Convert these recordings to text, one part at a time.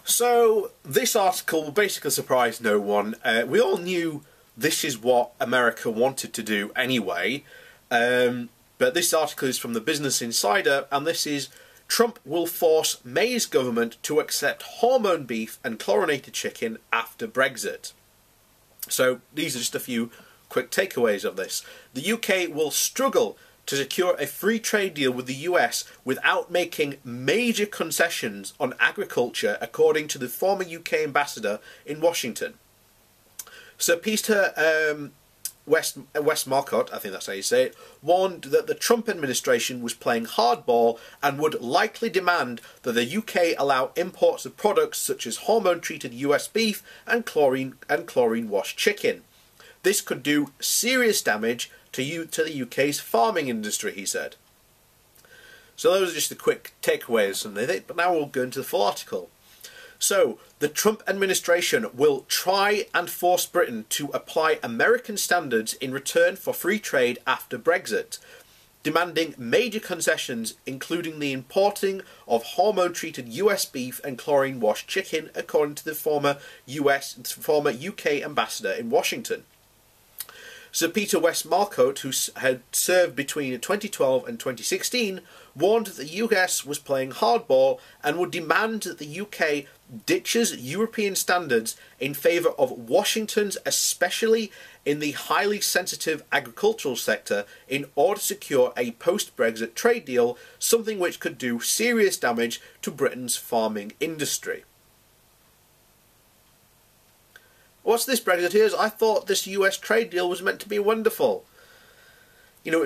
So this article will basically surprise no one. We all knew this is what America wanted to do anyway. But this article is from the Business Insider, and this is: Trump will force May's government to accept hormone beef and chlorinated chicken after Brexit. So these are just a few quick takeaways of this. The UK will struggle to secure a free trade deal with the US without making major concessions on agriculture, according to the former UK ambassador in Washington. Sir Peter Westmarcott, I think that's how you say it, warned that the Trump administration was playing hardball and would likely demand that the UK allow imports of products such as hormone-treated US beef and chlorine-washed chicken. This could do serious damage to the UK's farming industry, he said. So those are just the quick takeaways from it, but now we'll go into the full article. So, the Trump administration will try and force Britain to apply American standards in return for free trade after Brexit, demanding major concessions, including the importing of hormone-treated US beef and chlorine-washed chicken, according to the former UK ambassador in Washington. Sir Peter Westmarcott, who had served between 2012 and 2016, warned that the US was playing hardball and would demand that the UK ditches European standards in favour of Washington's, especially in the highly sensitive agricultural sector, in order to secure a post-Brexit trade deal, something which could do serious damage to Britain's farming industry. What's this, Brexiteers? I thought this US trade deal was meant to be wonderful. You know,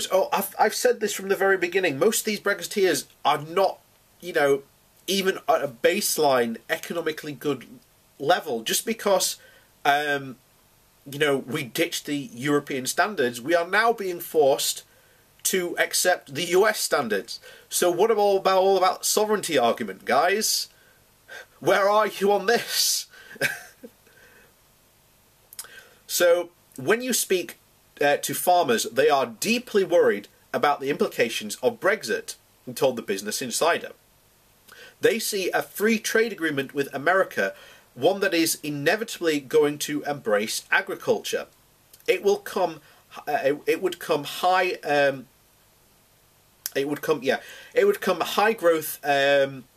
I've said this from the very beginning. Most of these Brexiteers are not, even at a baseline economically good level. Just because, we ditched the European standards, we are now being forced to accept the US standards. So what all about sovereignty argument, guys? Where are you on this? So, when you speak to farmers, they are deeply worried about the implications of Brexit, told the Business Insider. They see a free trade agreement with America, one that is inevitably going to embrace agriculture. It would come high growth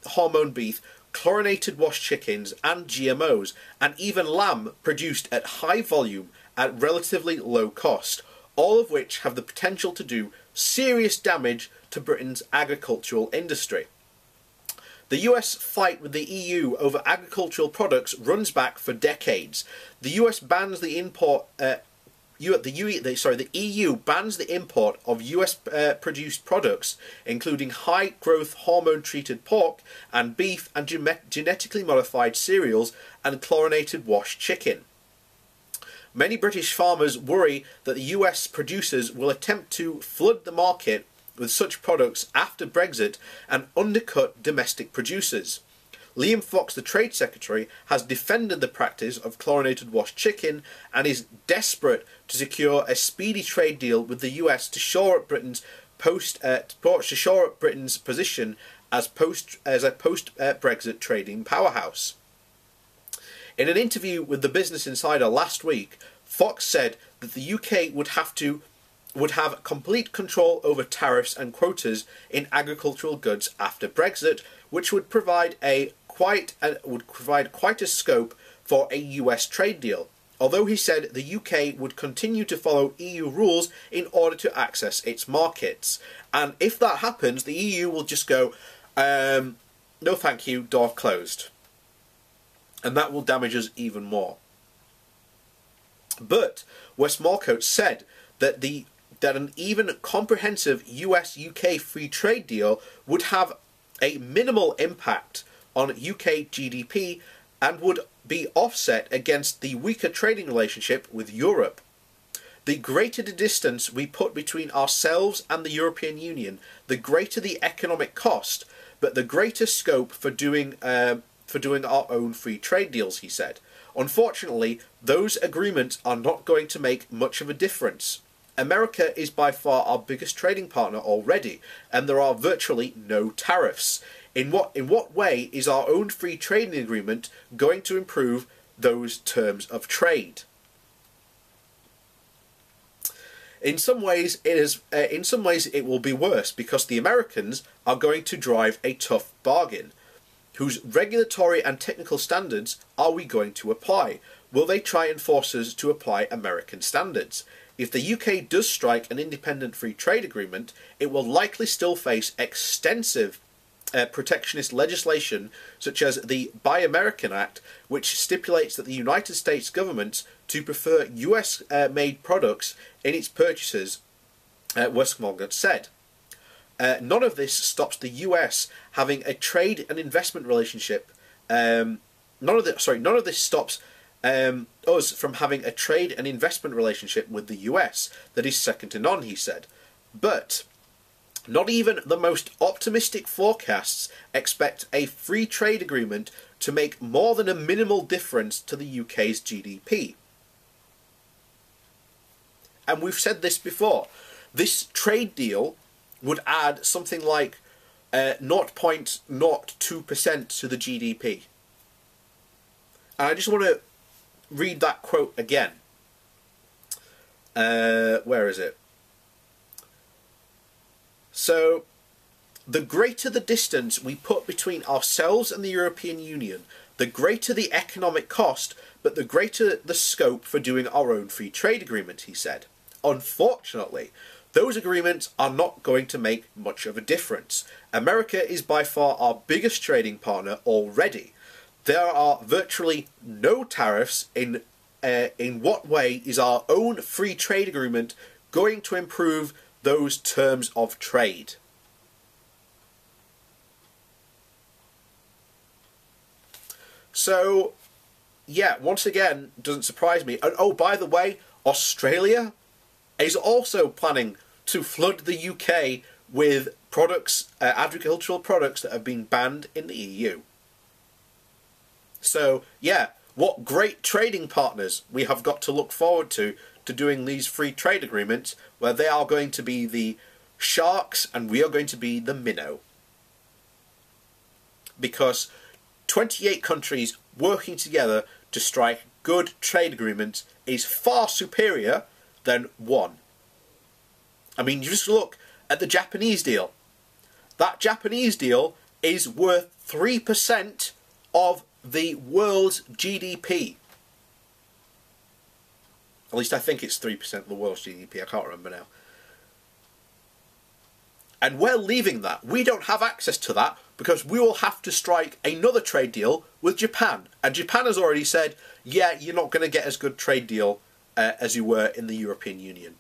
hormone beef, chlorinated washed chickens and GMOs, and even lamb produced at high volume at relatively low cost, all of which have the potential to do serious damage to Britain's agricultural industry. The US fight with the EU over agricultural products runs back for decades. The US bans the import the EU bans the import of US produced products, including high growth hormone treated pork and beef and genetically modified cereals and chlorinated washed chicken. Many British farmers worry that the US producers will attempt to flood the market with such products after Brexit and undercut domestic producers. Liam Fox, the Trade Secretary, has defended the practice of chlorinated washed chicken and is desperate to secure a speedy trade deal with the US to shore up Britain's position as a post-Brexit trading powerhouse. In an interview with the Business Insider last week, Fox said that the UK would have complete control over tariffs and quotas in agricultural goods after Brexit, which would provide quite a scope for a US trade deal. Although he said the UK would continue to follow EU rules in order to access its markets. And if that happens, the EU will just go, no thank you, door closed. And that will damage us even more. But Westmarcott said that an even comprehensive US-UK free trade deal would have a minimal impact on UK GDP and would be offset against the weaker trading relationship with Europe. The greater the distance we put between ourselves and the European Union, the greater the economic cost, but the greater scope for doing our own free trade deals, he said. Unfortunately, those agreements are not going to make much of a difference. America is by far our biggest trading partner already, and there are virtually no tariffs. In what way is our own free trading agreement going to improve those terms of trade? In some ways, it will be worse, because the Americans are going to drive a tough bargain. Whose regulatory and technical standards are we going to apply? Will they try and force us to apply American standards? If the UK does strike an independent free trade agreement, it will likely still face extensive protectionist legislation, such as the Buy American Act, which stipulates that the United States government to prefer US made products in its purchases, Westmorgan said. None of this stops the US having a trade and investment relationship. None of this stops us from having a trade and investment relationship with the US that is second to none, he said. But not even the most optimistic forecasts expect a free trade agreement to make more than a minimal difference to the UK's GDP. And we've said this before. This trade deal would add something like 0.02% to the GDP. And I just want to read that quote again. Where is it? So, the greater the distance we put between ourselves and the European Union, the greater the economic cost, but the greater the scope for doing our own free trade agreement, he said. Unfortunately, those agreements are not going to make much of a difference. America is by far our biggest trading partner already. There are virtually no tariffs. In what way is our own free trade agreement going to improve those terms of trade? So, yeah, once again, doesn't surprise me. And oh, by the way, Australia is also planning to flood the UK with products, agricultural products that have been banned in the EU. So, yeah, what great trading partners we have got to look forward to doing these free trade agreements, where they are going to be the sharks and we are going to be the minnow. Because 28 countries working together to strike good trade agreements is far superior than one. I mean, you just look at the Japanese deal. That Japanese deal is worth 3% of the world's GDP. At least I think it's 3% of the world's GDP. I can't remember now. And we're leaving that. We don't have access to that because we will have to strike another trade deal with Japan. And Japan has already said, yeah, you're not going to get as good trade deal as you were in the European Union.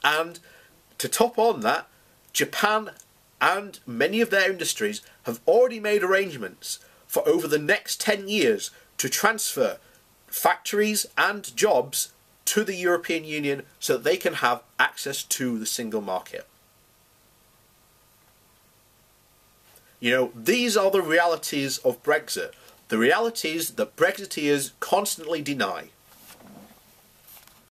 And to top on that, Japan and many of their industries have already made arrangements for over the next 10 years to transfer factories and jobs to the European Union so that they can have access to the single market. You know, these are the realities of Brexit. The realities that Brexiteers constantly deny.